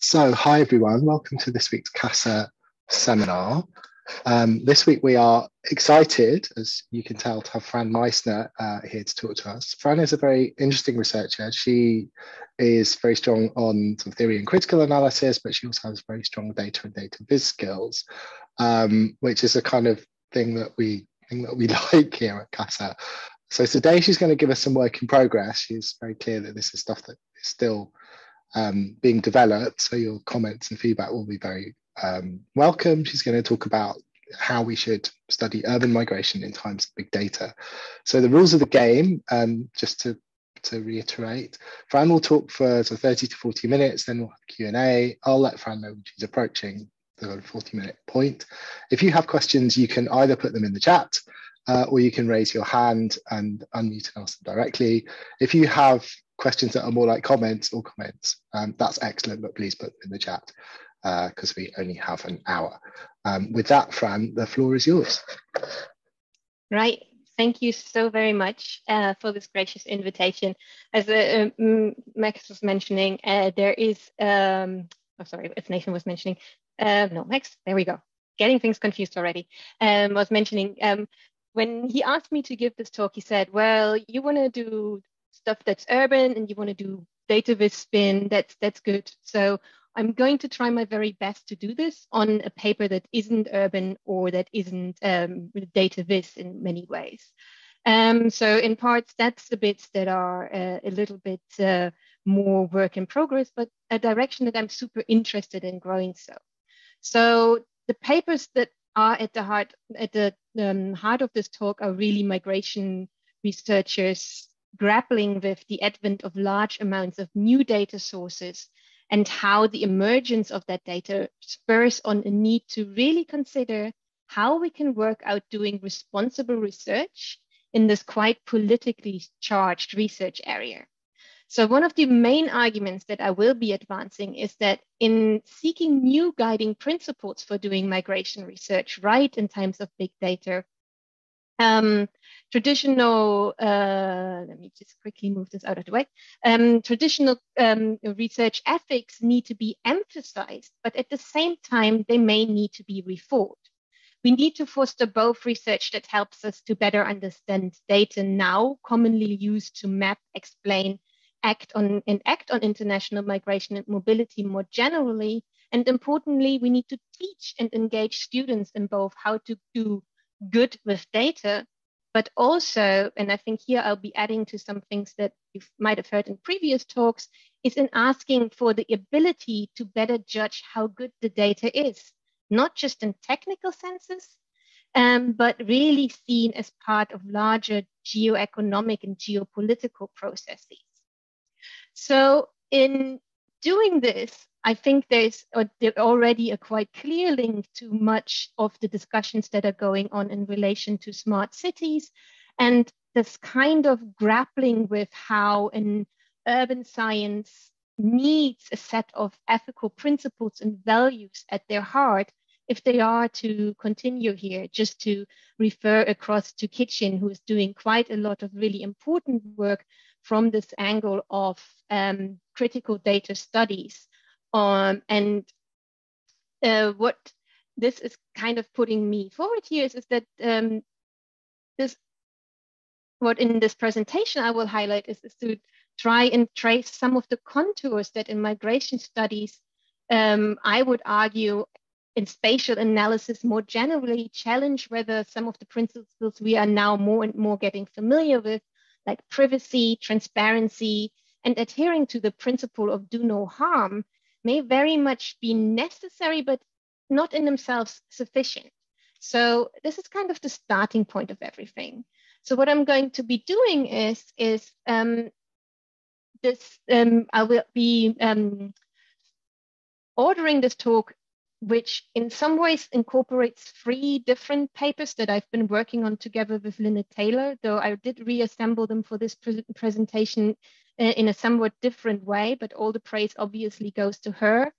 So, hi everyone, welcome to this week's CASA seminar. This week we are excited, as you can tell, to have Fran Meissner here to talk to us. Fran is a very interesting researcher. She is very strong on some theory and critical analysis, but she also has very strong data and data viz skills, which is a kind of thing that we like here at CASA. So today she's going to give us some work in progress. She's very clear that this is stuff that is still being developed, so your comments and feedback will be very welcome. She's going to talk about how we should study urban migration in times of big data. So the rules of the game, just to reiterate, Fran will talk for 30 to 40 minutes, then we'll have Q&A. I'll let Fran know when she's approaching the 40-minute point. If you have questions, you can either put them in the chat or you can raise your hand and unmute and ask them directly. If you have questions that are more like comments, that's excellent, but please put them in the chat because we only have an hour. With that, Fran, the floor is yours. Right. Thank you so very much for this gracious invitation. As Max was mentioning, there is, as Nathan was mentioning, Max, there we go. Getting things confused already. Was mentioning, when he asked me to give this talk, he said, well, you want to do stuff that's urban and you want to do data viz spin, that's good. So I'm going to try my very best to do this on a paper that isn't urban or that isn't data viz in many ways. So in parts, that's the bits that are a little bit more work in progress, but a direction that I'm super interested in growing. So the papers that are at the heart of this talk are really migration researchers grappling with the advent of large amounts of new data sources and how the emergence of that data spurs on a need to really consider how we can work out doing responsible research in this quite politically charged research area. So one of the main arguments that I will be advancing is that in seeking new guiding principles for doing migration research right in times of big data, traditional, let me just quickly move this out of the way. Traditional research ethics need to be emphasized, but at the same time, they may need to be reformed. We need to foster both research that helps us to better understand data now commonly used to map, explain, act on international migration and mobility more generally. And importantly, we need to teach and engage students in both how to do good with data, but also, and I think here I'll be adding to some things that you might have heard in previous talks, is in asking for the ability to better judge how good the data is, not just in technical senses, but really seen as part of larger geoeconomic and geopolitical processes. So in doing this, I think there's already a quite clear link to much of the discussions that are going on in relation to smart cities and this kind of grappling with how an urban science needs a set of ethical principles and values at their heart if they are to continue here. Just to refer across to Kitchen, who is doing quite a lot of really important work from this angle of critical data studies. And what this is kind of putting me forward here is that what in this presentation I will highlight is to try and trace some of the contours that in migration studies, I would argue in spatial analysis more generally challenge whether some of the principles we are now more and more getting familiar with, like privacy, transparency, and adhering to the principle of do no harm, may very much be necessary, but not in themselves sufficient. So this is kind of the starting point of everything. So what I'm going to be doing is I will be ordering this talk, which in some ways incorporates 3 different papers that I've been working on together with Lynette Taylor, though I did reassemble them for this presentation in a somewhat different way, but all the praise obviously goes to her.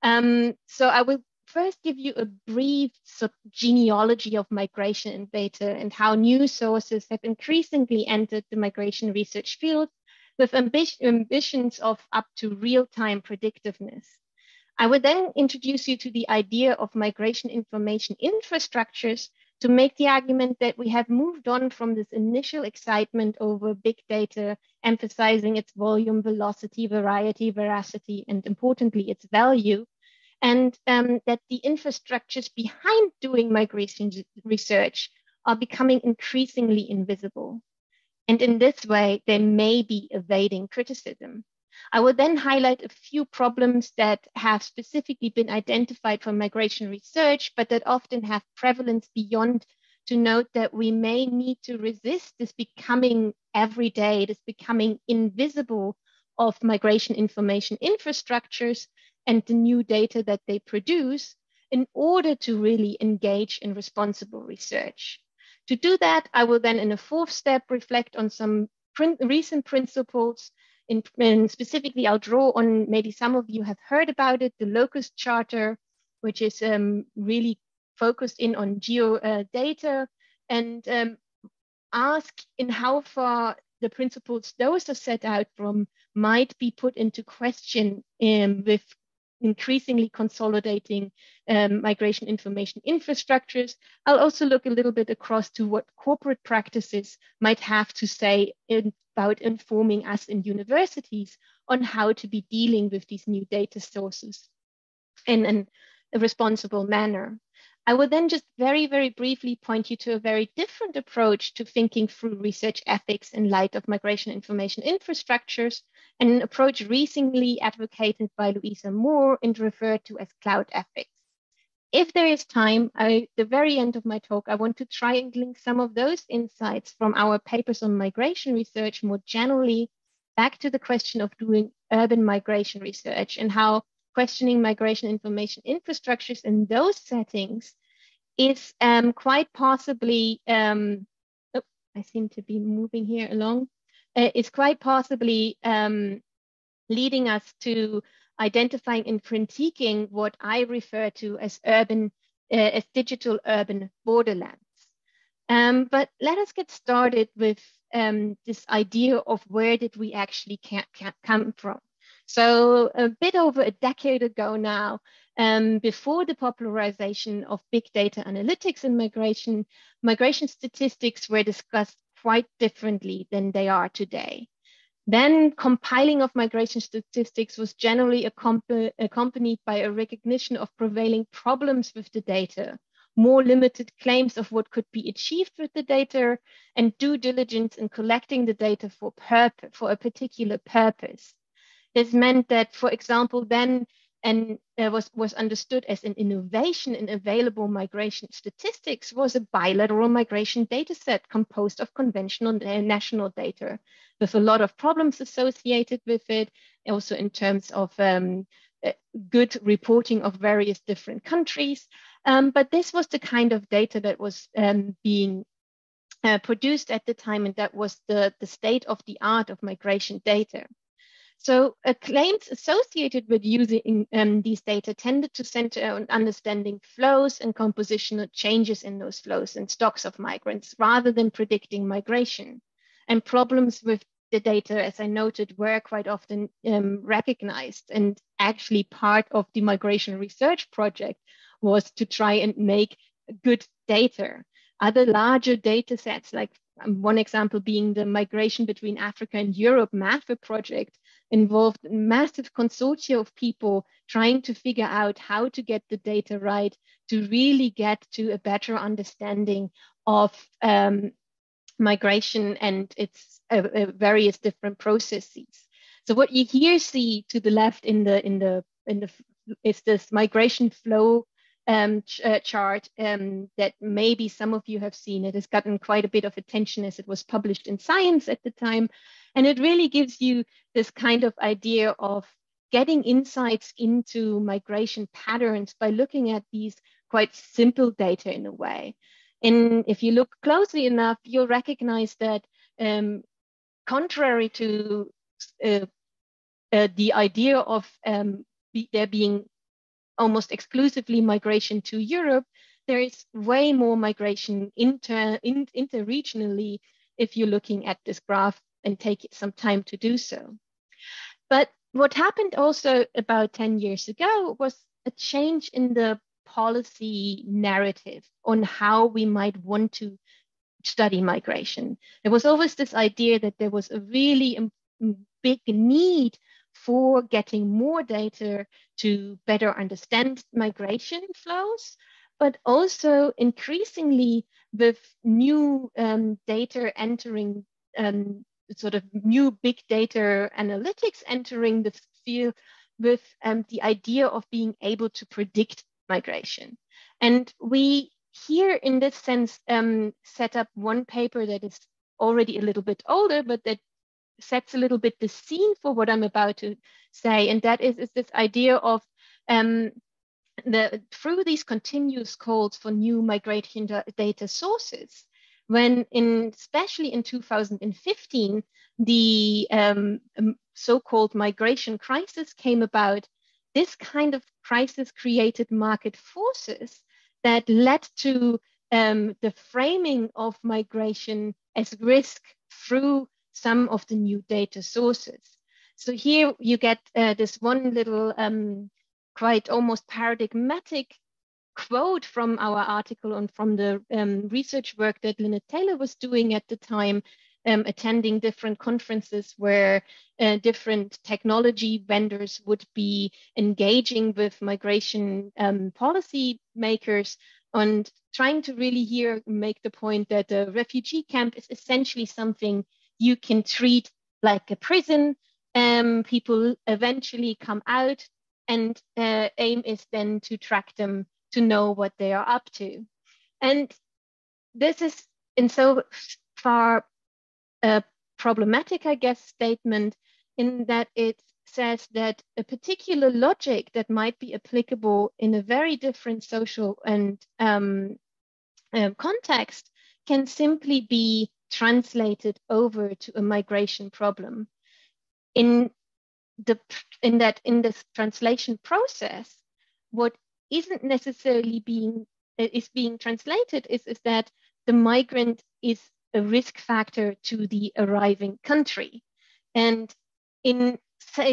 So I will first give you a brief genealogy of migration and data and how new sources have increasingly entered the migration research field with ambitions of up to real-time predictiveness. I would then introduce you to the idea of migration information infrastructures to make the argument that we have moved on from this initial excitement over big data, emphasizing its volume, velocity, variety, veracity, and importantly, its value, and that the infrastructures behind doing migration research are becoming increasingly invisible. And in this way, they may be evading criticism. I will then highlight a few problems that have specifically been identified from migration research, but that often have prevalence beyond, to note that we may need to resist this becoming everyday, this becoming invisible of migration information infrastructures and the new data that they produce in order to really engage in responsible research. To do that, I will then in a fourth step reflect on some recent principles. And specifically, I'll draw on, maybe some of you have heard about it, the Locus Charter, which is really focused in on geo-data, and ask in how far the principles those are set out from might be put into question with increasingly consolidating migration information infrastructures. I'll also look a little bit across to what corporate practices might have to say about informing us in universities on how to be dealing with these new data sources in a responsible manner. I will then just very, very briefly point you to a very different approach to thinking through research ethics in light of migration information infrastructures, and an approach recently advocated by Louisa Moore and referred to as cloud ethics. If there is time, at the very end of my talk, I want to try and link some of those insights from our papers on migration research more generally back to the question of doing urban migration research and how questioning migration information infrastructures in those settings is quite possibly, I seem to be moving here along, is quite possibly leading us to identifying and critiquing what I refer to as as digital urban borderlands. But let us get started with this idea of where did we actually come from. So a bit over a decade ago now, before the popularization of big data analytics and migration statistics were discussed quite differently than they are today. Then compiling of migration statistics was generally accompanied by a recognition of prevailing problems with the data, more limited claims of what could be achieved with the data, and due diligence in collecting the data for a particular purpose. This meant that, for example, then was understood as an innovation in available migration statistics was a bilateral migration data set composed of conventional national data with a lot of problems associated with it, also in terms of good reporting of various different countries. But this was the kind of data that was being produced at the time, and that was the state of the art of migration data. So claims associated with using these data tended to center on understanding flows and compositional changes in those flows and stocks of migrants rather than predicting migration. And problems with the data, as I noted, were quite often recognized, and actually part of the migration research project was to try and make good data. Other larger data sets, like one example being the Migration Between Africa and Europe MAFA project, involved massive consortia of people trying to figure out how to get the data right to really get to a better understanding of migration and its various different processes. So what you here see to the left is this migration flow chart that maybe some of you have seen. It has gotten quite a bit of attention as it was published in Science at the time. And it really gives you this kind of idea of getting insights into migration patterns by looking at these quite simple data in a way. And if you look closely enough, you'll recognize that contrary to the idea of there being almost exclusively migration to Europe, there is way more migration interregionally if you're looking at this graph and take some time to do so. But What happened also about 10 years ago was a change in the policy narrative on how we might want to study migration. There was always this idea that there was a really big need for getting more data to better understand migration flows, but also increasingly with new data entering, sort of new big data analytics entering the field with the idea of being able to predict migration. And we here, in this sense, set up one paper that is already a little bit older, but that sets a little bit the scene for what I'm about to say. And that is this idea of through these continuous calls for new migration data sources, when especially in 2015, the so-called migration crisis came about, this kind of crisis created market forces that led to the framing of migration as risk through some of the new data sources. So here you get this one little quite almost paradigmatic quote from our article and from the research work that Lynette Taylor was doing at the time, attending different conferences where different technology vendors would be engaging with migration policy makers and trying to really here make the point that a refugee camp is essentially something you can treat like a prison. People eventually come out, and aim is then to track them to know what they are up to. And this is in so far a problematic, I guess, statement in that it says that a particular logic that might be applicable in a very different social and context can simply be translated over to a migration problem. In this translation process, what isn't necessarily being translated is that the migrant is a risk factor to the arriving country. And in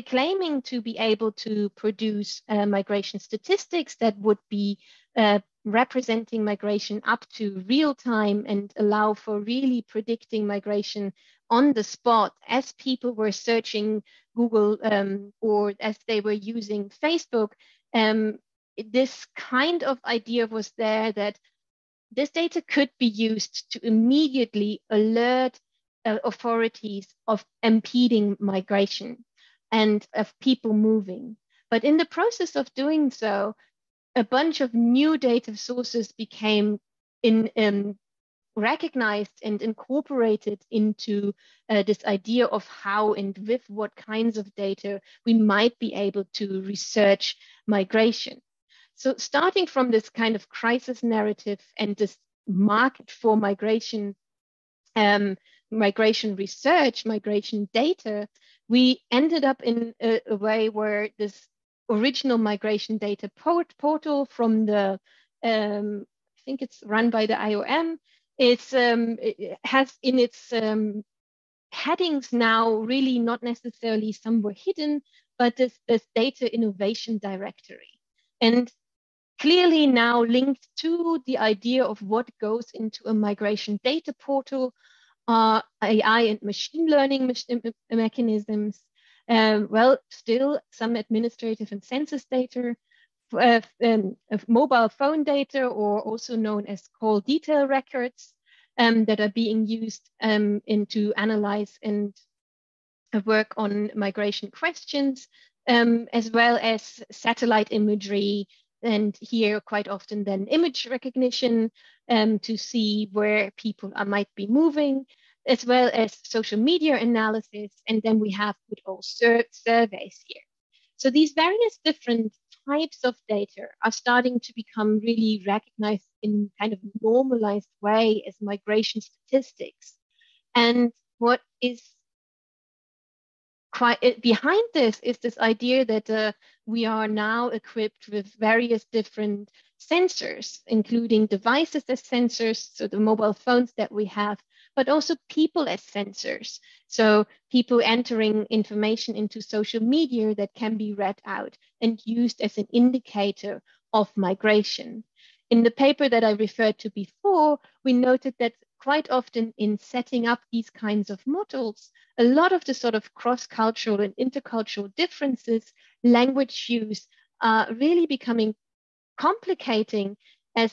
claiming to be able to produce migration statistics that would be representing migration up to real time and allow for really predicting migration on the spot as people were searching Google or as they were using Facebook, this kind of idea was there that this data could be used to immediately alert authorities of impeding migration and of people moving. But in the process of doing so, a bunch of new data sources became recognized and incorporated into this idea of how and with what kinds of data we might be able to research migration. So starting from this kind of crisis narrative and this market for migration, migration research, migration data, we ended up in a way where this original migration data portal from the, I think it's run by the IOM, it has in its headings now really not necessarily somewhere hidden, but this data innovation directory. And clearly now linked to the idea of what goes into a migration data portal, AI and machine learning mechanisms, well, still some administrative and census data, mobile phone data, or also known as call detail records that are being used to analyze and work on migration questions, as well as satellite imagery, and here quite often then image recognition to see where people might be moving, as well as social media analysis. And then we have good old surveys here. So these various different types of data are starting to become really recognized in kind of normalized way as migration statistics. And what is quite behind this is this idea that we are now equipped with various different sensors, including devices as sensors, so the mobile phones that we have, but also people as sensors. So people entering information into social media that can be read out and used as an indicator of migration. In the paper that I referred to before, we noted that quite often in setting up these kinds of models, a lot of the sort of cross-cultural and intercultural differences, language use, are really becoming complicating as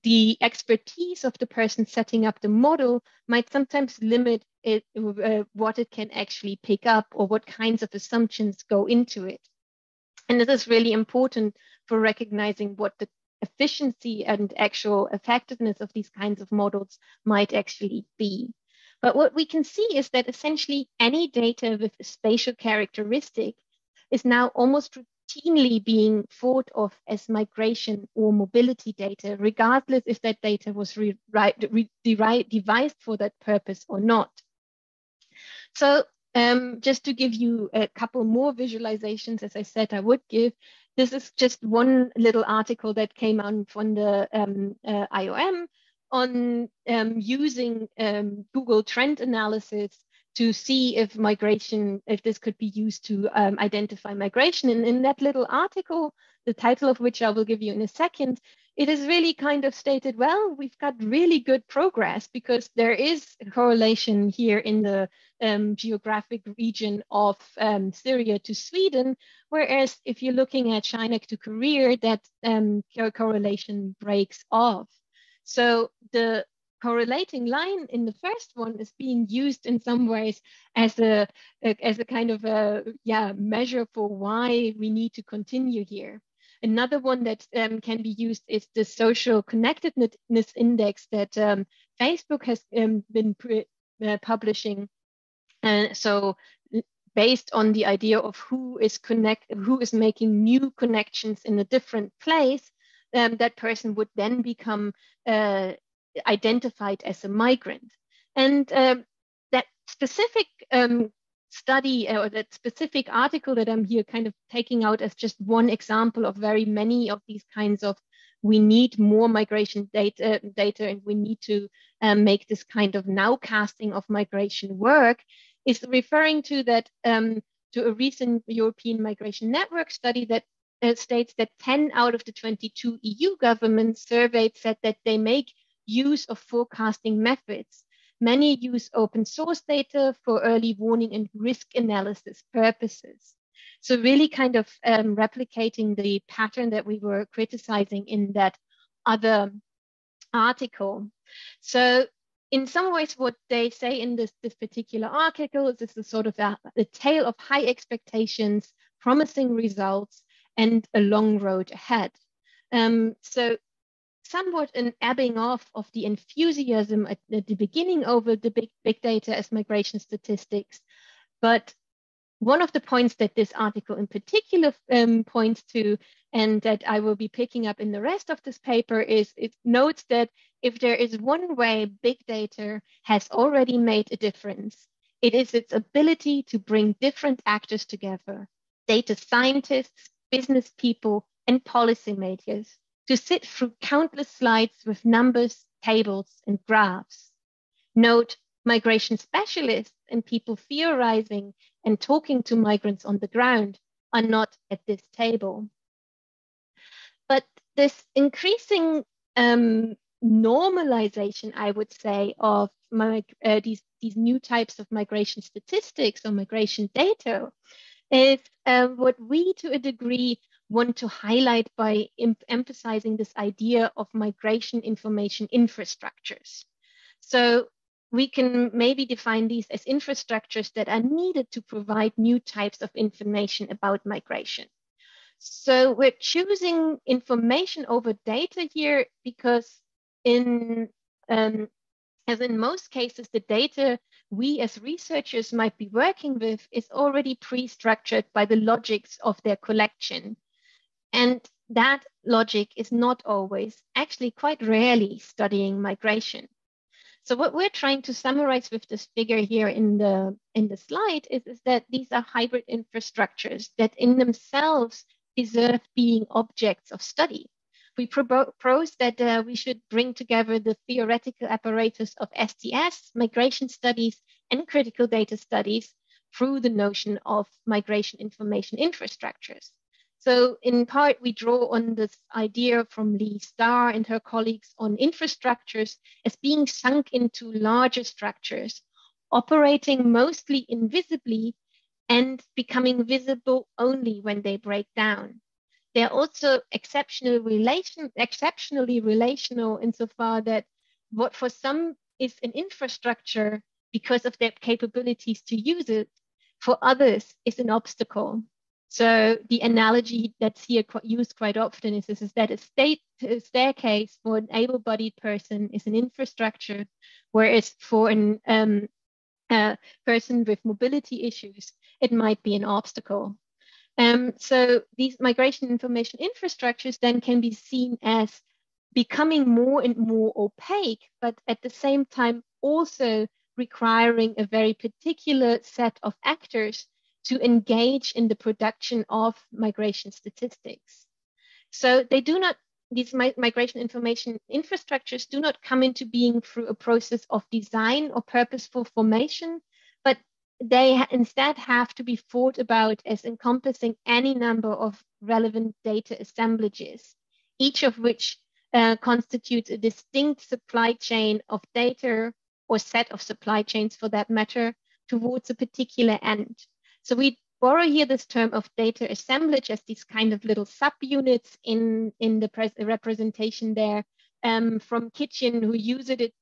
the expertise of the person setting up the model might sometimes limit it, what it can actually pick up or what kinds of assumptions go into it. And this is really important for recognizing what the efficiency and actual effectiveness of these kinds of models might actually be. But what we can see is that essentially any data with a spatial characteristic is now almost routinely being thought of as migration or mobility data, regardless if that data was devised for that purpose or not. So just to give you a couple more visualizations, as I said I would give, this is just one little article that came out from the IOM on using Google trend analysis to see if this could be used to identify migration. And in that little article, the title of which I will give you in a second, it is really kind of stated, well, we've got really good progress because there is a correlation here in the geographic region of Syria to Sweden, whereas if you're looking at China to Korea, that correlation breaks off. So the correlating line in the first one is being used in some ways as a kind of a measure for why we need to continue here. Another one that can be used is the social connectedness index that Facebook has been publishing. So based on the idea of who is making new connections in a different place, that person would then become identified as a migrant. And that specific study or that specific article that I'm here kind of taking out as just one example of very many of these kinds of, we need more migration data and we need to make this kind of nowcasting of migration work, is referring to that to a recent European Migration Network study that states that 10 out of the 22 EU governments surveyed said that they make use of forecasting methods. Many use open source data for early warning and risk analysis purposes. So really kind of replicating the pattern that we were criticizing in that other article. So in some ways, what they say in this particular article is this is sort of a tale of high expectations, promising results, and a long road ahead. So somewhat an ebbing off of the enthusiasm at the beginning over the big data as migration statistics. But one of the points that this article in particular points to, and that I will be picking up in the rest of this paper, is it notes that if there is one way big data has already made a difference, it is its ability to bring different actors together, data scientists, business people, and policymakers, to sit through countless slides with numbers, tables, and graphs. Note, migration specialists and people theorizing and talking to migrants on the ground are not at this table. But this increasing normalization, I would say, of these new types of migration statistics or migration data is what we, to a degree, want to highlight by emphasizing this idea of migration information infrastructures. So we can maybe define these as infrastructures that are needed to provide new types of information about migration. So we're choosing information over data here because as in most cases, the data we as researchers might be working with is already pre-structured by the logics of their collection. And that logic is not always, actually quite rarely, studying migration. So what we're trying to summarize with this figure here in the slide is that these are hybrid infrastructures that in themselves deserve being objects of study. we propose that we should bring together the theoretical apparatus of STS, migration studies, and critical data studies through the notion of migration information infrastructures. So in part, we draw on this idea from Lee Starr and her colleagues on infrastructures as being sunk into larger structures, operating mostly invisibly and becoming visible only when they break down. They are also exceptionally relational insofar that what for some is an infrastructure because of their capabilities to use it, for others is an obstacle. So the analogy that's here used quite often is that a staircase for an able-bodied person is an infrastructure, whereas for a person with mobility issues, it might be an obstacle. So these migration information infrastructures then can be seen as becoming more and more opaque, but at the same time also requiring a very particular set of actors to engage in the production of migration statistics. So they do not, these migration information infrastructures do not come into being through a process of design or purposeful formation, but they instead have to be thought about as encompassing any number of relevant data assemblages, each of which constitutes a distinct supply chain of data or set of supply chains for that matter towards a particular end. So we borrow here this term of data assemblage as these kind of little subunits in the representation there from Kitchen, who uses it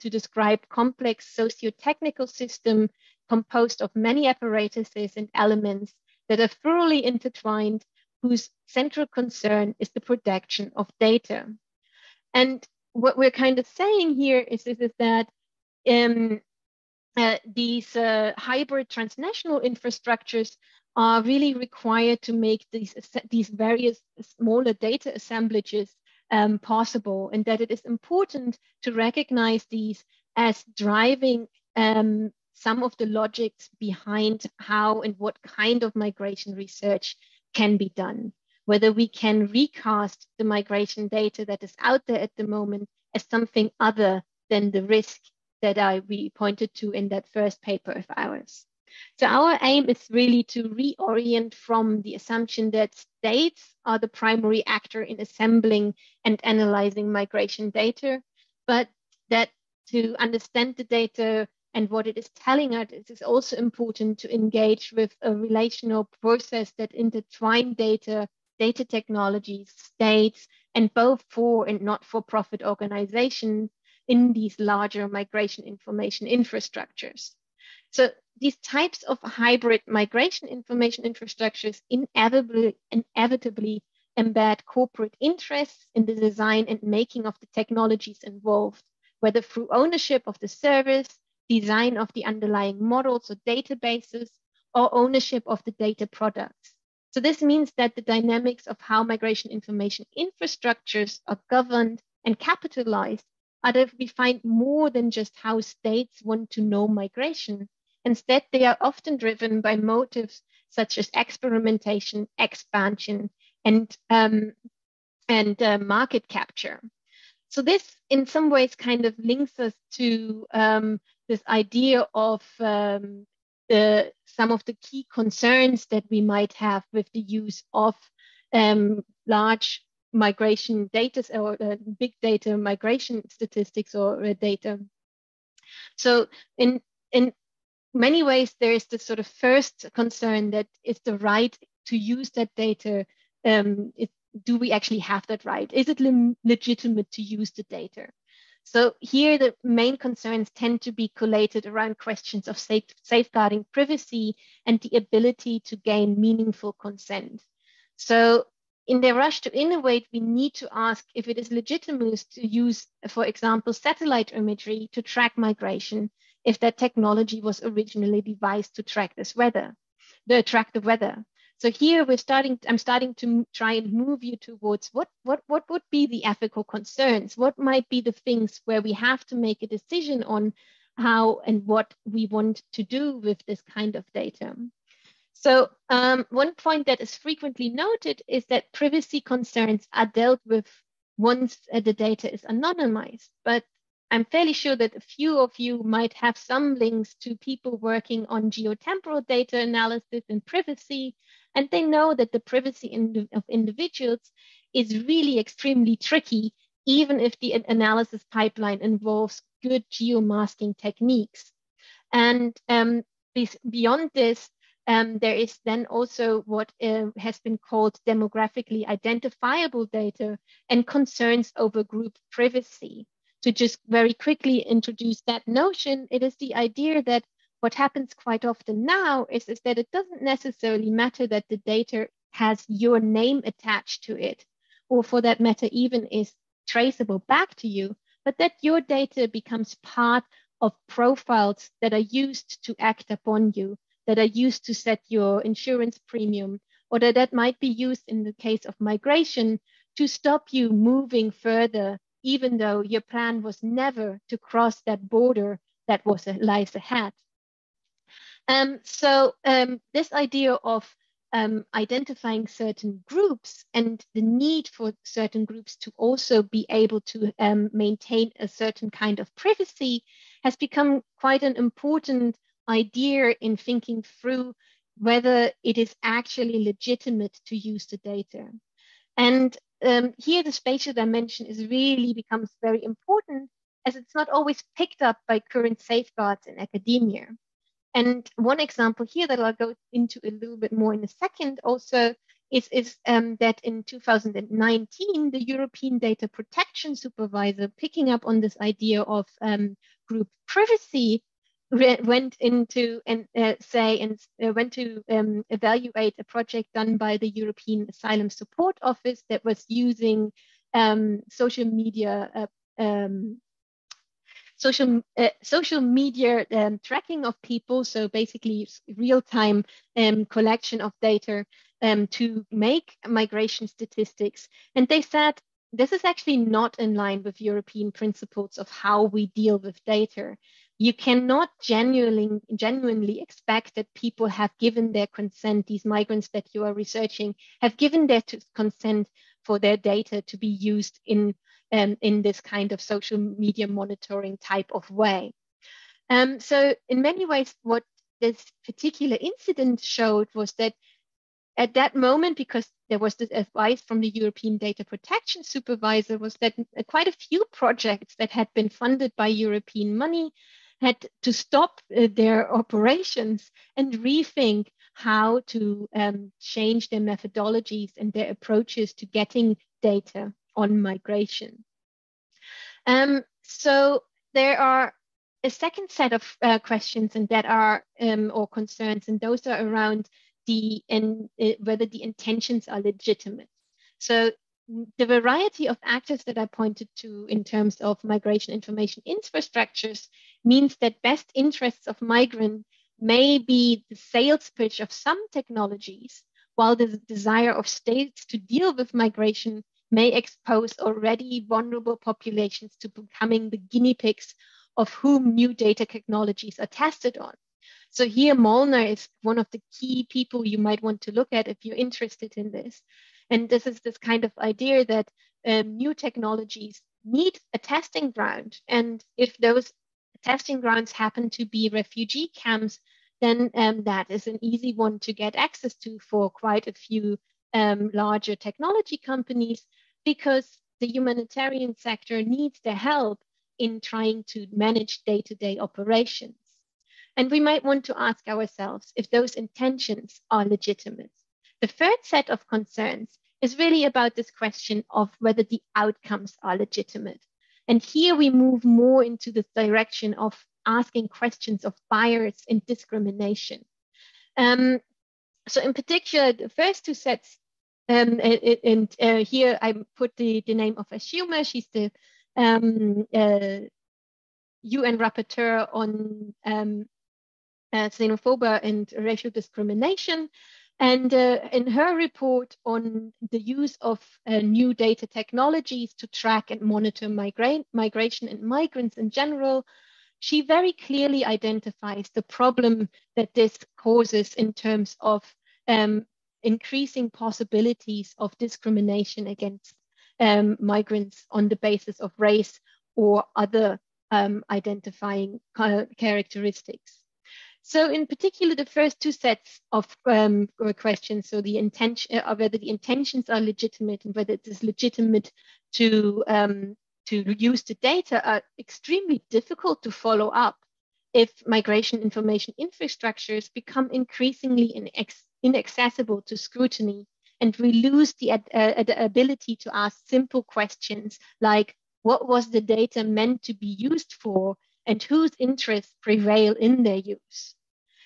to describe complex socio-technical system composed of many apparatuses and elements that are thoroughly intertwined, whose central concern is the production of data. And what we're kind of saying here is that these hybrid transnational infrastructures are really required to make these various smaller data assemblages possible, and that it is important to recognize these as driving some of the logics behind how and what kind of migration research can be done, whether we can recast the migration data that is out there at the moment as something other than the risk that we pointed to in that first paper of ours. So our aim is really to reorient from the assumption that states are the primary actor in assembling and analyzing migration data, but that to understand the data and what it is telling us, it is also important to engage with a relational process that intertwine data technologies, states, and both for and not for profit organizations in these larger migration information infrastructures. So these types of hybrid migration information infrastructures inevitably embed corporate interests in the design and making of the technologies involved, whether through ownership of the service, design of the underlying models or databases, or ownership of the data products. So this means that the dynamics of how migration information infrastructures are governed and capitalized are defined more than just how states want to know migration. Instead, they are often driven by motives such as experimentation, expansion, and market capture. So this, in some ways, kind of links us to this idea of some of the key concerns that we might have with the use of large migration data or big data migration statistics or data. So in many ways, there is this sort of first concern that is the right to use that data. Do we actually have that right? Is it legitimate to use the data? So here, the main concerns tend to be collated around questions of safeguarding privacy and the ability to gain meaningful consent. So in the rush to innovate, we need to ask if it is legitimate to use, for example, satellite imagery to track migration, if that technology was originally devised to track the weather. So here I'm starting to try and move you towards what would be the ethical concerns? What might be the things where we have to make a decision on how and what we want to do with this kind of data? So one point that is frequently noted is that privacy concerns are dealt with once the data is anonymized. But I'm fairly sure that a few of you might have some links to people working on geotemporal data analysis and privacy, and they know that the privacy of individuals is really extremely tricky, even if the analysis pipeline involves good geomasking techniques. And beyond this, there is then also what has been called demographically identifiable data and concerns over group privacy. To just very quickly introduce that notion, it is the idea that what happens quite often now is that it doesn't necessarily matter that the data has your name attached to it, or for that matter, even is traceable back to you, but that your data becomes part of profiles that are used to act upon you, that are used to set your insurance premium, or that might be used in the case of migration to stop you moving further, even though your plan was never to cross that border that lies ahead. So this idea of identifying certain groups and the need for certain groups to also be able to maintain a certain kind of privacy has become quite an important idea in thinking through whether it is actually legitimate to use the data. And here the spatial dimension really becomes very important, as it's not always picked up by current safeguards in academia. And one example here that I'll go into a little bit more in a second also is that in 2019, the European Data Protection Supervisor, picking up on this idea of group privacy, went into and went to evaluate a project done by the European Asylum Support Office that was using social media tracking of people, so basically real-time collection of data to make migration statistics. And they said this is actually not in line with European principles of how we deal with data. You cannot genuinely expect that people have given their consent, these migrants that you are researching have given their consent for their data to be used in this kind of social media monitoring type of way. So in many ways, what this particular incident showed was that at that moment, because there was this advice from the European Data Protection Supervisor, was that quite a few projects that had been funded by European money had to stop their operations and rethink how to change their methodologies and their approaches to getting data on migration. So there are a second set of questions and that are or concerns, and those are around whether the intentions are legitimate. So the variety of actors that I pointed to in terms of migration information infrastructures means that best interests of migrants may be the sales pitch of some technologies, while the desire of states to deal with migration may expose already vulnerable populations to becoming the guinea pigs of whom new data technologies are tested on. So here Molnar is one of the key people you might want to look at if you're interested in this. And this is this kind of idea that new technologies need a testing ground. And if those testing grounds happen to be refugee camps, then that is an easy one to get access to for quite a few larger technology companies, because the humanitarian sector needs their help in trying to manage day-to-day operations. And we might want to ask ourselves if those intentions are legitimate. The third set of concerns is really about this question of whether the outcomes are legitimate. And here we move more into the direction of asking questions of bias and discrimination. So in particular, the first two sets, here I put the name of Ashuma. She's the UN rapporteur on xenophobia and racial discrimination. And in her report on the use of new data technologies to track and monitor migration and migrants in general, she very clearly identifies the problem that this causes in terms of increasing possibilities of discrimination against migrants on the basis of race or other identifying characteristics. So in particular, the first two sets of questions, so the intention, whether the intentions are legitimate and whether it is legitimate to use the data, are extremely difficult to follow up if migration information infrastructures become increasingly inaccessible to scrutiny, and we lose the ability to ask simple questions like, what was the data meant to be used for, and whose interests prevail in their use?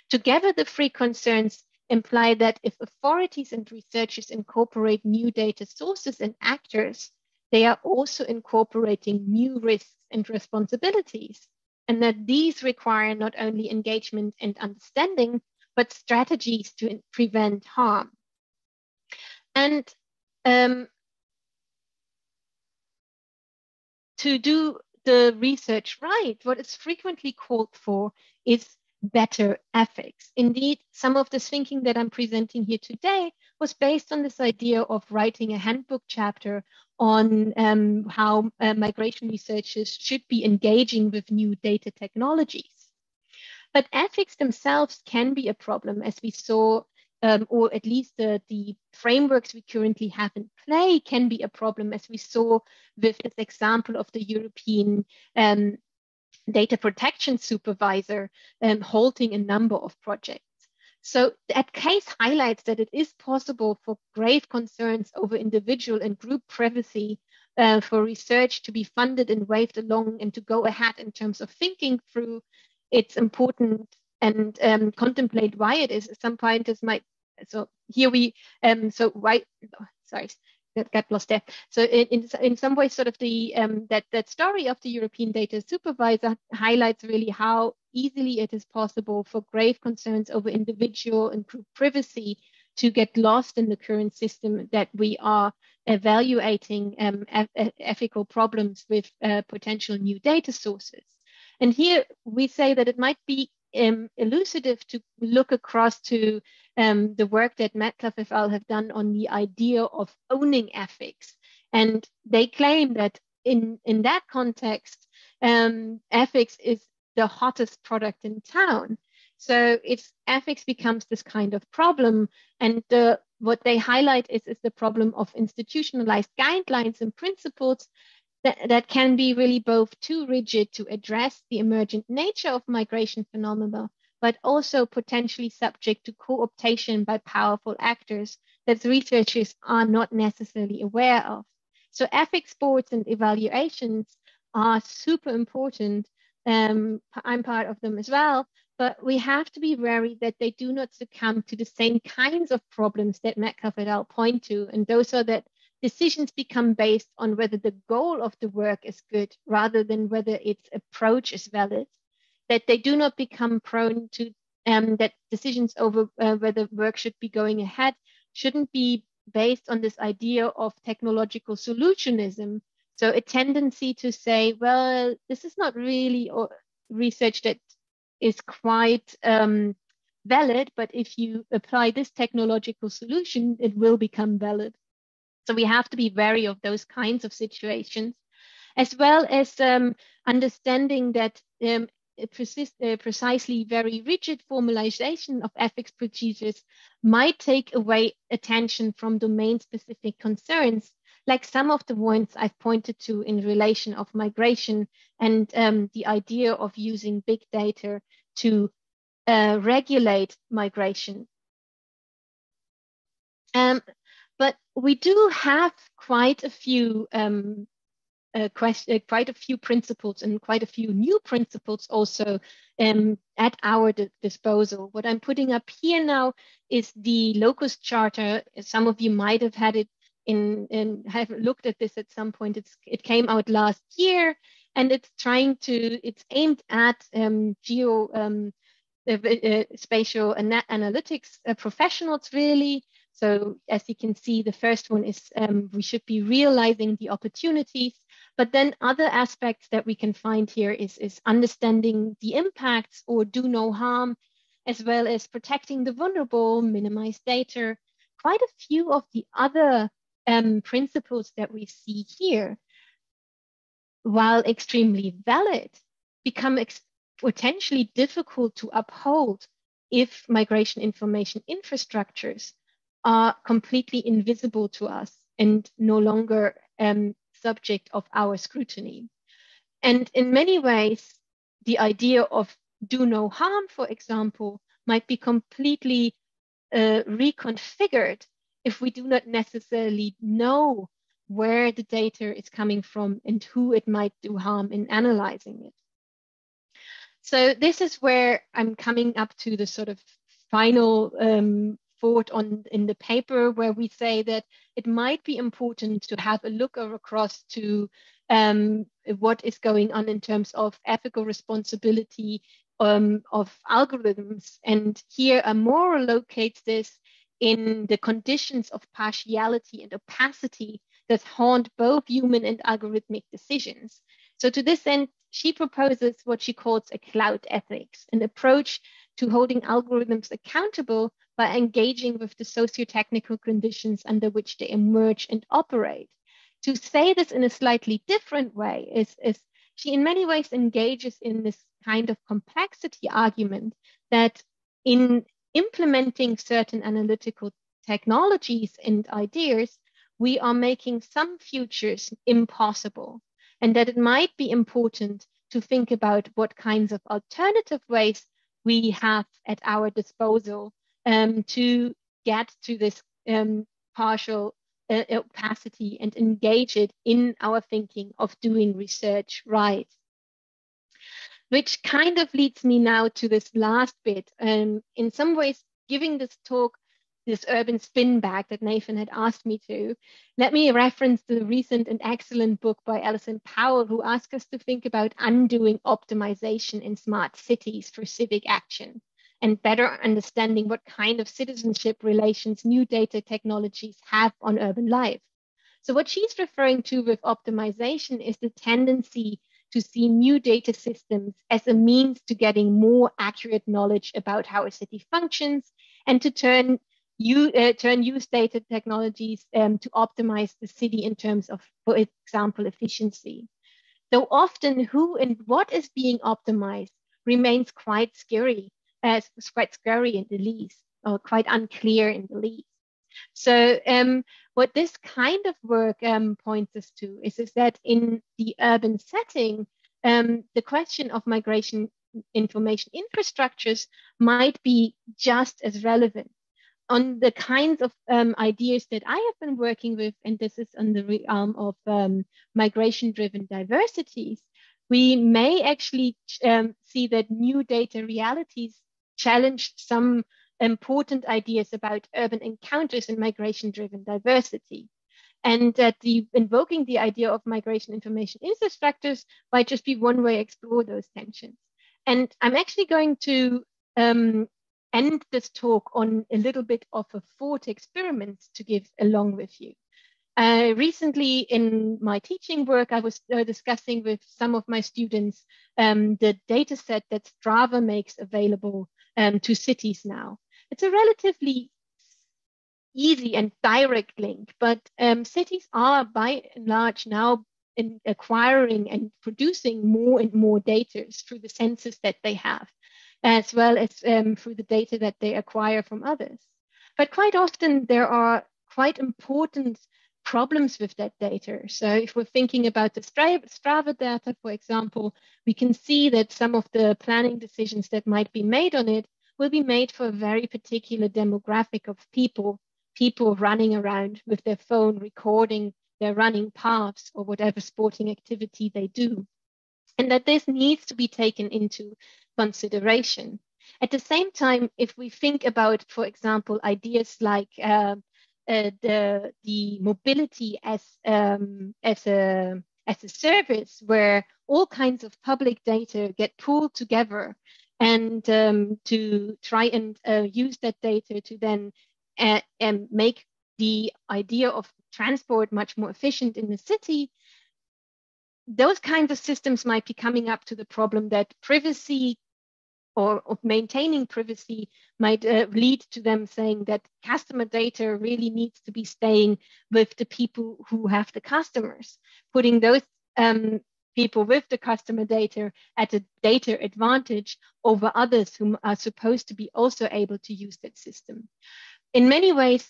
Together, the three concerns imply that if authorities and researchers incorporate new data sources and actors, they are also incorporating new risks and responsibilities, and that these require not only engagement and understanding, but strategies to prevent harm. And to do the research right, what is frequently called for is better ethics. Indeed, some of the thinking that I'm presenting here today was based on this idea of writing a handbook chapter on how migration researchers should be engaging with new data technologies. But ethics themselves can be a problem, as we saw, or at least the frameworks we currently have in play can be a problem, as we saw with this example of the European data protection supervisor halting a number of projects. So that case highlights that it is possible for grave concerns over individual and group privacy for research to be funded and waved along and to go ahead in terms of thinking through its important and contemplate why it is. Some pointers might, so here we, so why, sorry, got lost there. So in some ways, sort of the that story of the European data supervisor highlights really how easily it is possible for grave concerns over individual and group privacy to get lost in the current system that we are evaluating ethical problems with potential new data sources. And here we say that it might be elucidative to look across to the work that Metcalfe et al. Have done on the idea of owning ethics. And they claim that in that context, ethics is the hottest product in town. So if ethics becomes this kind of problem, and what they highlight is the problem of institutionalized guidelines and principles that can be really both too rigid to address the emergent nature of migration phenomena, but also potentially subject to co-optation by powerful actors that researchers are not necessarily aware of. So ethics boards and evaluations are super important. I'm part of them as well, but we have to be wary that they do not succumb to the same kinds of problems that Metcalfe et al. Point to, and those are that decisions become based on whether the goal of the work is good rather than whether its approach is valid, that they do not become prone to that decisions over whether work should be going ahead shouldn't be based on this idea of technological solutionism. So a tendency to say, well, this is not really research that is quite valid, but if you apply this technological solution, it will become valid. So we have to be wary of those kinds of situations, as well as understanding that precisely very rigid formalization of ethics procedures might take away attention from domain-specific concerns, like some of the ones I've pointed to in relation of migration and the idea of using big data to regulate migration. But we do have quite a few principles and quite a few new principles also at our disposal. What I'm putting up here now is the Locus Charter. Some of you might have had it and have looked at this at some point. It came out last year, and it's aimed at spatial analytics professionals, really. So as you can see, the first one is we should be realizing the opportunities, but then other aspects that we can find here is understanding the impacts or do no harm, as well as protecting the vulnerable, minimize data. Quite a few of the other principles that we see here, while extremely valid, become potentially difficult to uphold if migration information infrastructures are completely invisible to us and no longer subject of our scrutiny. And in many ways, the idea of do no harm, for example, might be completely reconfigured if we do not necessarily know where the data is coming from and who it might do harm in analyzing it. So this is where I'm coming up to the sort of final thought in the paper, where we say that it might be important to have a look across to what is going on in terms of ethical responsibility of algorithms. And here Amora locates this in the conditions of partiality and opacity that haunt both human and algorithmic decisions. So to this end, she proposes what she calls a cloud ethics, an approach to holding algorithms accountable by engaging with the socio-technical conditions under which they emerge and operate. To say this in a slightly different way is she in many ways engages in this kind of complexity argument that in implementing certain analytical technologies and ideas, we are making some futures impossible, and that it might be important to think about what kinds of alternative ways we have at our disposal to get to this partial opacity and engage it in our thinking of doing research right. Which kind of leads me now to this last bit. In some ways, giving this talk, this urban spin back that Nathan had asked me to, let me reference the recent and excellent book by Alison Powell, who asks us to think about undoing optimization in smart cities for civic action and better understanding what kind of citizenship relations new data technologies have on urban life. So what she's referring to with optimization is the tendency to see new data systems as a means to getting more accurate knowledge about how a city functions, and to turn use data technologies to optimize the city in terms of, for example, efficiency. Though often who and what is being optimized remains quite scary in the least, or quite unclear in the least. So what this kind of work points us to is that in the urban setting, the question of migration information infrastructures might be just as relevant. On the kinds of ideas that I have been working with, and this is on the realm of migration-driven diversities, we may actually see that new data realities challenge some important ideas about urban encounters and migration-driven diversity. And that invoking the idea of migration information infrastructures might just be one way to explore those tensions. And I'm actually going to end this talk on a little bit of a thought experiment to give along with you. Recently in my teaching work, I was discussing with some of my students the data set that Strava makes available to cities now. It's a relatively easy and direct link, but cities are by and large now in acquiring and producing more and more data through the census that they have, as well as through the data that they acquire from others. But quite often there are quite important problems with that data. So if we're thinking about the Strava data, for example, we can see that some of the planning decisions that might be made on it will be made for a very particular demographic of people running around with their phone, recording their running paths or whatever sporting activity they do. And that this needs to be taken into consideration. At the same time, if we think about, for example, ideas like the mobility as a service, where all kinds of public data get pooled together, and to try and use that data to then and make the idea of transport much more efficient in the city, those kinds of systems might be coming up to the problem that privacy or of maintaining privacy might lead to them saying that customer data really needs to be staying with the people who have the customers, putting those people with the customer data at a data advantage over others who are supposed to be also able to use that system. In many ways,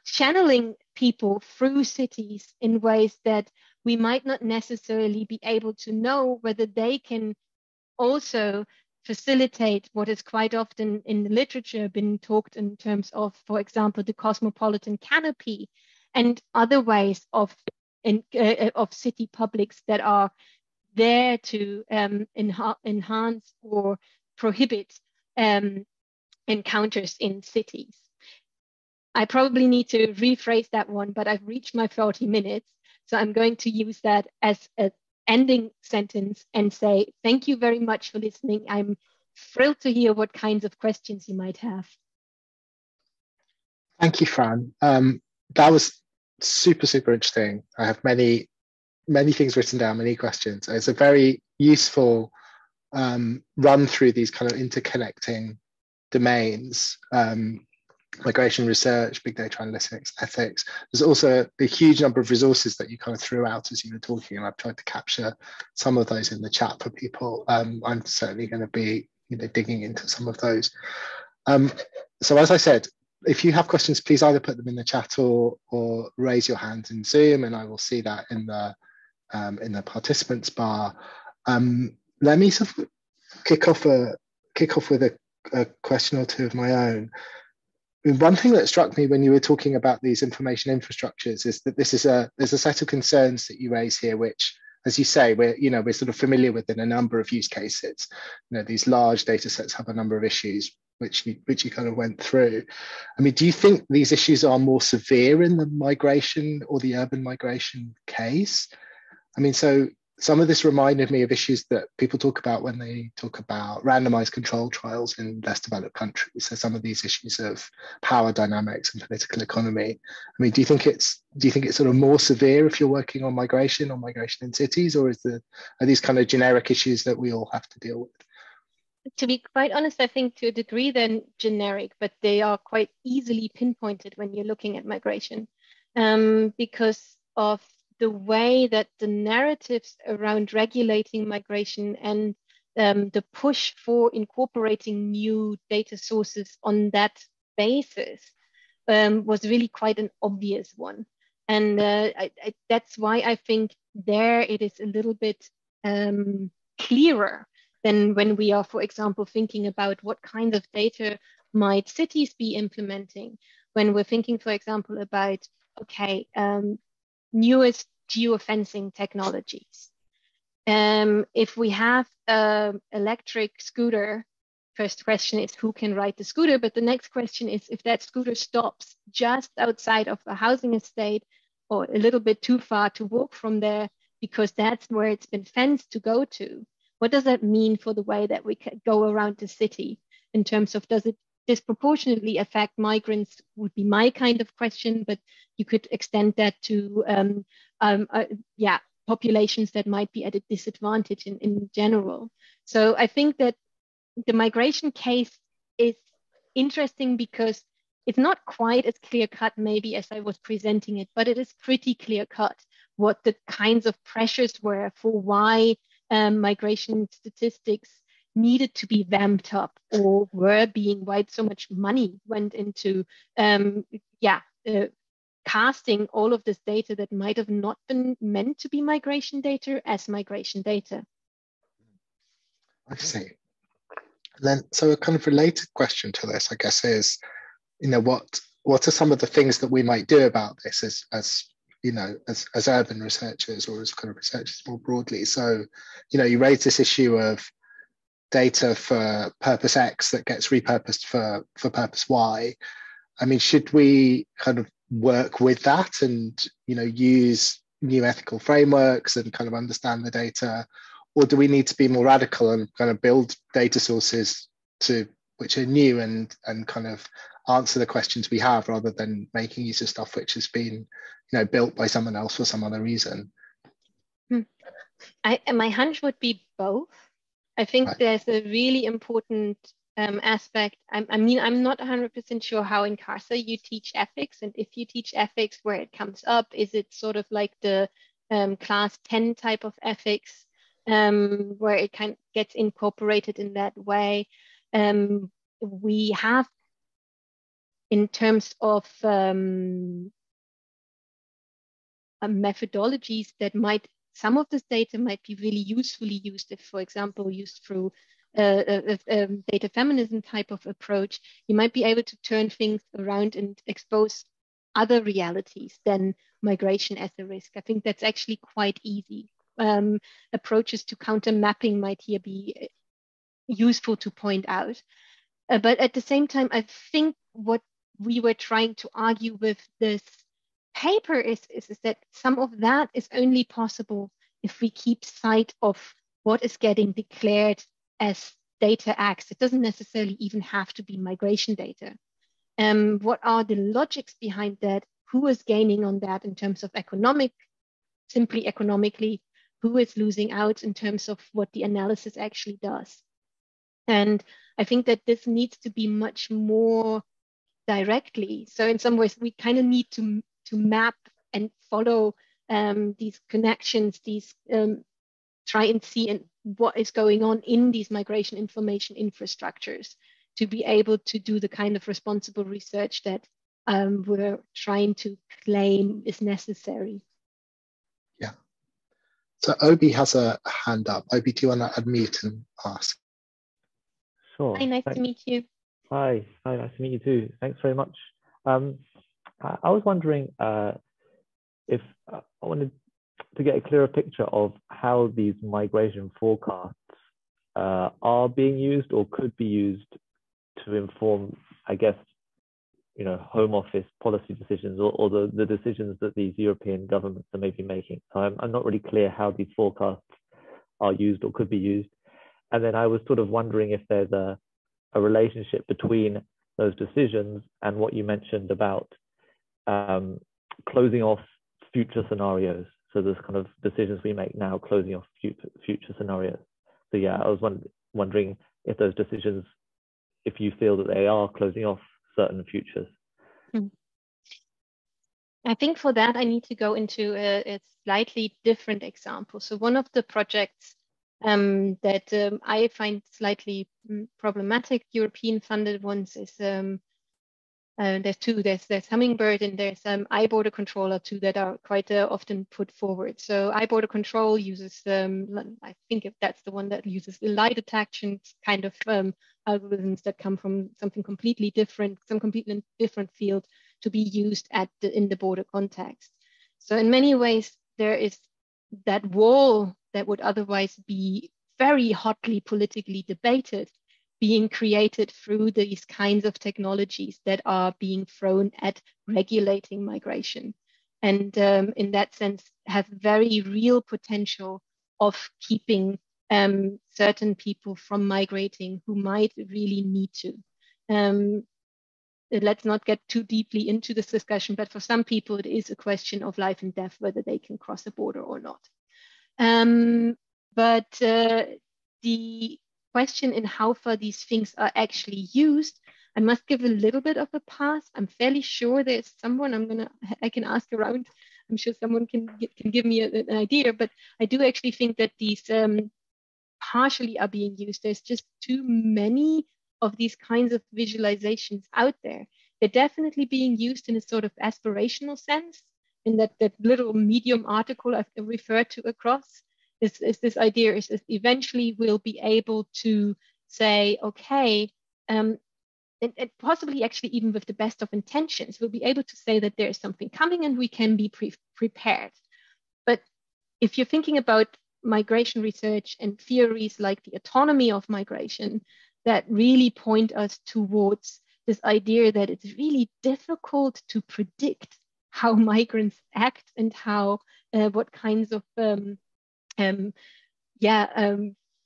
channeling people through cities in ways that we might not necessarily be able to know whether they can also facilitate what is quite often in the literature been talked in terms of, for example, the cosmopolitan canopy and other ways of city publics that are there to enhance or prohibit encounters in cities. I probably need to rephrase that one, but I've reached my 40 minutes. So I'm going to use that as an ending sentence and say, thank you very much for listening. I'm thrilled to hear what kinds of questions you might have. Thank you, Fran. That was super, super interesting. I have many things written down, many questions. It's a very useful run through these kind of interconnecting domains. Migration research, big data analytics, ethics. There's also a huge number of resources that you kind of threw out as you were talking, and I've tried to capture some of those in the chat for people. I'm certainly going to be digging into some of those. So as I said, if you have questions, please either put them in the chat or raise your hand in Zoom, and I will see that in the participants bar. Let me sort of kick off with a question or two of my own. One thing that struck me when you were talking about these information infrastructures is that there's a set of concerns that you raise here, which, as you say, we're sort of familiar with in a number of use cases. These large data sets have a number of issues which you kind of went through. I mean, do you think these issues are more severe in the migration or the urban migration case? I mean, so some of this reminded me of issues that people talk about when they talk about randomized control trials in less developed countries. So some of these issues of power dynamics and political economy. I mean, do you think it's sort of more severe if you're working on migration in cities, or are these kind of generic issues that we all have to deal with? To be quite honest, I think to a degree they're generic, but they are quite easily pinpointed when you're looking at migration, because of the way that the narratives around regulating migration and the push for incorporating new data sources on that basis was really quite an obvious one. And that's why I think there it is a little bit clearer than when we are, for example, thinking about what kind of data might cities be implementing. When we're thinking, for example, about, okay, newest geofencing technologies. If we have an electric scooter, first question is who can ride the scooter, but the next question is if that scooter stops just outside of a housing estate or a little bit too far to walk from there because that's where it's been fenced to go to, what does that mean for the way that we can go around the city in terms of does it disproportionately affect migrants would be my kind of question, but you could extend that to populations that might be at a disadvantage in general. So I think that the migration case is interesting because it's not quite as clear-cut maybe as I was presenting it, but it is pretty clear-cut what the kinds of pressures were for why migration statistics needed to be vamped up or were being, why so much money went into casting all of this data that might have not been meant to be migration data as migration data. I see. Then, so a kind of related question to this, I guess, is, what are some of the things that we might do about this as urban researchers or as kind of researchers more broadly? So, you raise this issue of data for purpose X that gets repurposed for purpose Y. I mean, should we kind of work with that and, use new ethical frameworks and kind of understand the data? Or do we need to be more radical and kind of build data sources which are new and kind of answer the questions we have, rather than making use of stuff which has been, built by someone else for some other reason? My hunch would be both. I think Right. there's a really important aspect. I'm not 100% sure how in CARSA you teach ethics, and if you teach ethics, where it comes up. Is it sort of like the class 10 type of ethics, where it kind of gets incorporated in that way? We have, in terms of methodologies that some of this data might be really usefully used if, for example, used through a data feminism type of approach. You might be able to turn things around and expose other realities than migration as a risk. I think that's actually quite easy. Approaches to counter mapping might here be useful to point out. But at the same time, I think what we were trying to argue with this paper is that some of that is only possible if we keep sight of what is getting declared as data X. It doesn't necessarily even have to be migration data. What are the logics behind that? Who is gaining on that in terms of simply economically? Who is losing out in terms of what the analysis actually does? And I think that this needs to be much more directly. So in some ways, we kind of need to map and follow these connections, try and see what is going on in these migration information infrastructures to be able to do the kind of responsible research that we're trying to claim is necessary. Yeah. So Obi has a hand up. Obi, do you want to unmute and ask? Sure. Hi, nice to meet you. Hi, nice to meet you too. Thanks very much. I was wondering if I wanted to get a clearer picture of how these migration forecasts are being used or could be used to inform, I guess, Home Office policy decisions or the decisions that these European governments are maybe making. So I'm not really clear how these forecasts are used or could be used. And then I was sort of wondering if there's a relationship between those decisions and what you mentioned about closing off future scenarios. So there's kind of decisions we make now closing off future scenarios. So yeah, I was wondering if those decisions, if you feel that they are closing off certain futures. I think for that, I need to go into a slightly different example. So one of the projects that I find slightly problematic, European funded ones, is there's two. There's Hummingbird and there's iBorder Controller, two that are quite often put forward. So iBorder Control uses, I think if that's the one that uses the lie detection kind of algorithms that come from something completely different, some completely different field to be used in the border context. So in many ways, there is that wall that would otherwise be very hotly politically debated being created through these kinds of technologies that are being thrown at regulating migration. And in that sense, have very real potential of keeping certain people from migrating who might really need to. Let's not get too deeply into this discussion, but for some people, it is a question of life and death, whether they can cross a border or not. But the question in how far these things are actually used, I must give a little bit of a pass. I'm fairly sure there's someone I can ask around. I'm sure someone can give me an idea, but I do actually think that these partially are being used. There's just too many of these kinds of visualizations out there. They're definitely being used in a sort of aspirational sense. In that little Medium article I've referred to across, is this idea is that eventually we'll be able to say, okay, and possibly actually even with the best of intentions, we'll be able to say that there is something coming and we can be prepared. But if you're thinking about migration research and theories like the autonomy of migration that really point us towards this idea that it's really difficult to predict how migrants act and how what kinds of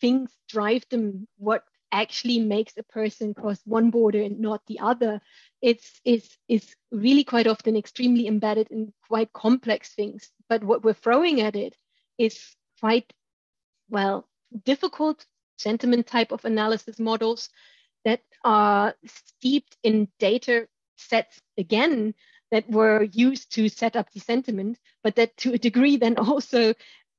things drive them, what actually makes a person cross one border and not the other, is really quite often extremely embedded in quite complex things. But what we're throwing at it is quite, well, difficult sentiment type of analysis models that are steeped in data sets, again, that were used to set up the sentiment, but that to a degree then also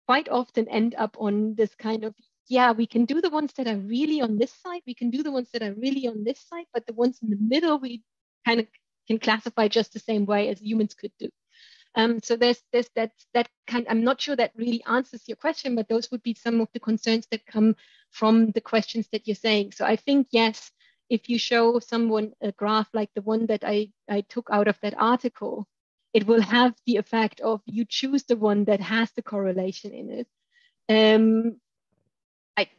quite often end up on this kind of, yeah, we can do the ones that are really on this side, we can do the ones that are really on this side, but the ones in the middle we kind of can classify just the same way as humans could do. So there's that kind. I'm not sure that really answers your question, but those would be some of the concerns that come from the questions that you're saying. So I think, yes, if you show someone a graph like the one that I took out of that article, it will have the effect of you choose the one that has the correlation in it. I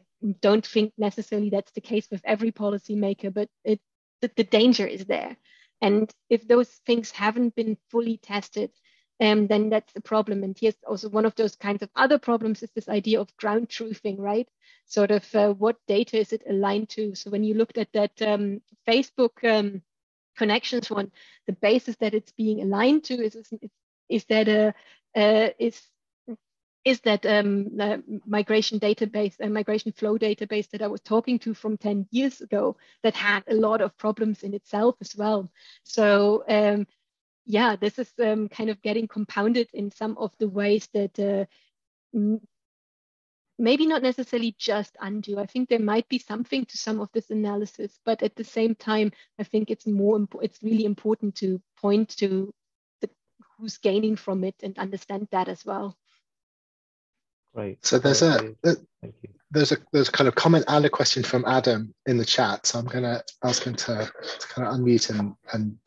don't think necessarily that's the case with every policymaker, but the danger is there. And if those things haven't been fully tested, then that's the problem. And here's also one of those kinds of other problems, is this idea of ground truthing, right? Sort of what data is it aligned to? So when you looked at that Facebook connections one, the basis that it's being aligned to is that migration database, a migration flow database that I was talking to from 10 years ago that had a lot of problems in itself as well. So yeah, this is kind of getting compounded in some of the ways that maybe not necessarily just undo. I think there might be something to some of this analysis, but at the same time, I think it's really important to point to who's gaining from it and understand that as well. Great. So there's a kind of comment and a question from Adam in the chat. So I'm going to ask him to kind of unmute and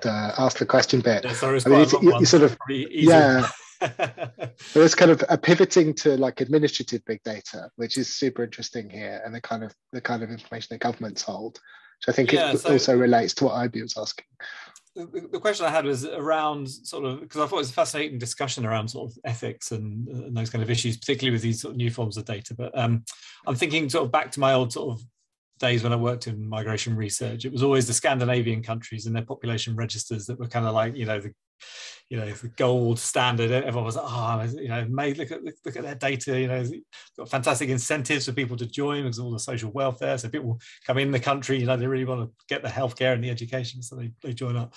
ask the question bit. Yeah, sorry, I mean, you sort of, yeah. So it's kind of a pivoting to like administrative big data, which is super interesting here, and the kind of information that governments hold, which I think also relates to what Obi was asking. The question I had was around sort of, because I thought it was a fascinating discussion around sort of ethics and those kind of issues, particularly with these sort of new forms of data. But I'm thinking sort of back to my old sort of days when I worked in migration research. It was always the Scandinavian countries and their population registers that were kind of like, the gold standard. Everyone was like, look at their data, got fantastic incentives for people to join because of all the social welfare. So people come in the country, they really want to get the healthcare and the education, so they join up.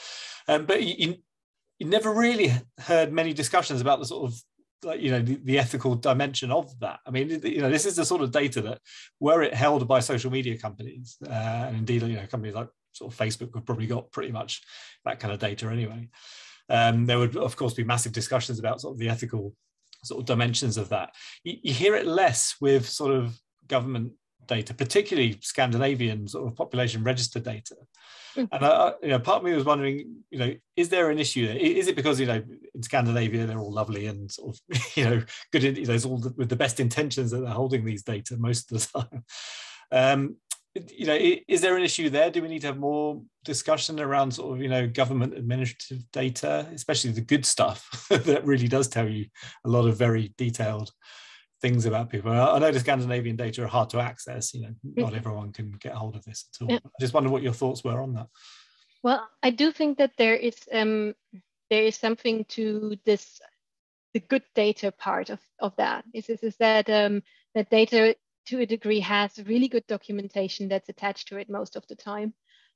But you never really heard many discussions about the sort of the ethical dimension of that. I mean, this is the sort of data that, were it held by social media companies, and indeed, companies like sort of Facebook have probably got pretty much that kind of data anyway. There would, of course, be massive discussions about sort of the ethical sort of dimensions of that. You hear it less with sort of government data, particularly Scandinavian sort of population register data. And part of me was wondering, is there an issue there? Is it because in Scandinavia they're all lovely and sort of good? It's all with the best intentions that they're holding these data most of the time. Is there an issue there? Do we need to have more discussion around sort of government administrative data, especially the good stuff that really does tell you a lot of very detailed things about people? I know the Scandinavian data are hard to access. Not everyone can get hold of this at all. Yeah. I just wonder what your thoughts were on that. Well, I do think that there is something to this, the good data part of that. Is that that data to a degree has really good documentation that's attached to it most of the time.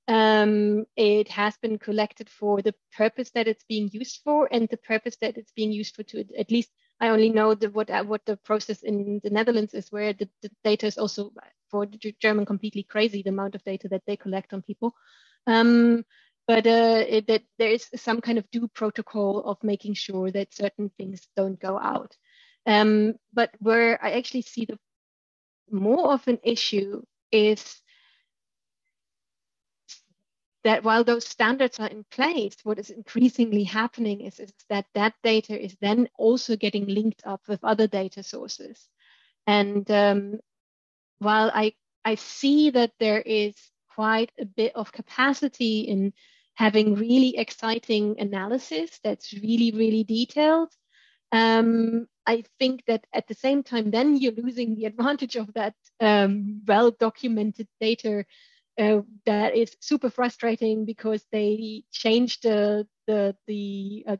It has been collected for the purpose that it's being used for, and the purpose that it's being used for, to at least I only know what the process in the Netherlands is, where the data is also, for the German, completely crazy, the amount of data that they collect on people. But that there is some kind of due protocol of making sure that certain things don't go out. But where I actually see the more of an issue is that while those standards are in place, what is increasingly happening is that data is then also getting linked up with other data sources. And while I see that there is quite a bit of capacity in having really exciting analysis that's really, really detailed, I think that at the same time, then you're losing the advantage of that well-documented data that is super frustrating because they changed the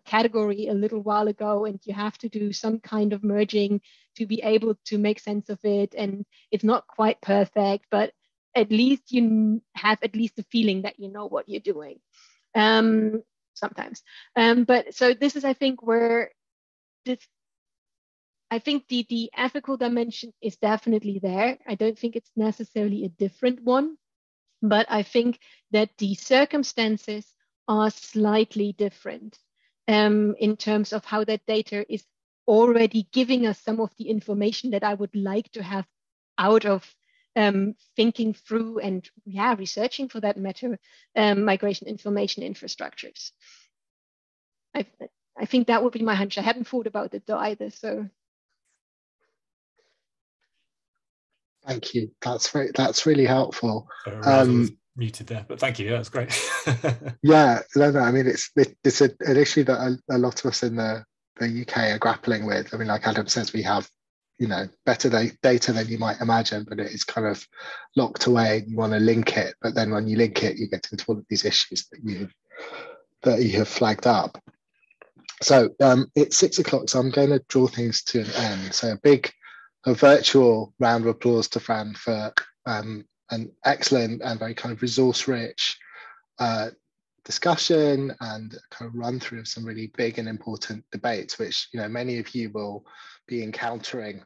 category a little while ago, and you have to do some kind of merging to be able to make sense of it. And it's not quite perfect, but at least you have at least the feeling that you know what you're doing. Sometimes, but so this is, I think, where this. I think the ethical dimension is definitely there. I don't think it's necessarily a different one. But I think that the circumstances are slightly different in terms of how that data is already giving us some of the information that I would like to have out of thinking through and researching, for that matter, migration information infrastructures. I think that would be my hunch. I hadn't thought about it though either, so. Thank you. That's really helpful. Was muted there, but thank you. Yeah, that's great. Yeah, no. I mean, it's an issue that a lot of us in the UK are grappling with. I mean, like Adam says, we have, better data than you might imagine, but it is kind of locked away. You want to link it, but then when you link it, you get into all of these issues that you have flagged up. So it's 6 o'clock, so I'm going to draw things to an end. So a virtual round of applause to Fran for an excellent and very kind of resource-rich discussion and kind of run through of some really big and important debates, which many of you will be encountering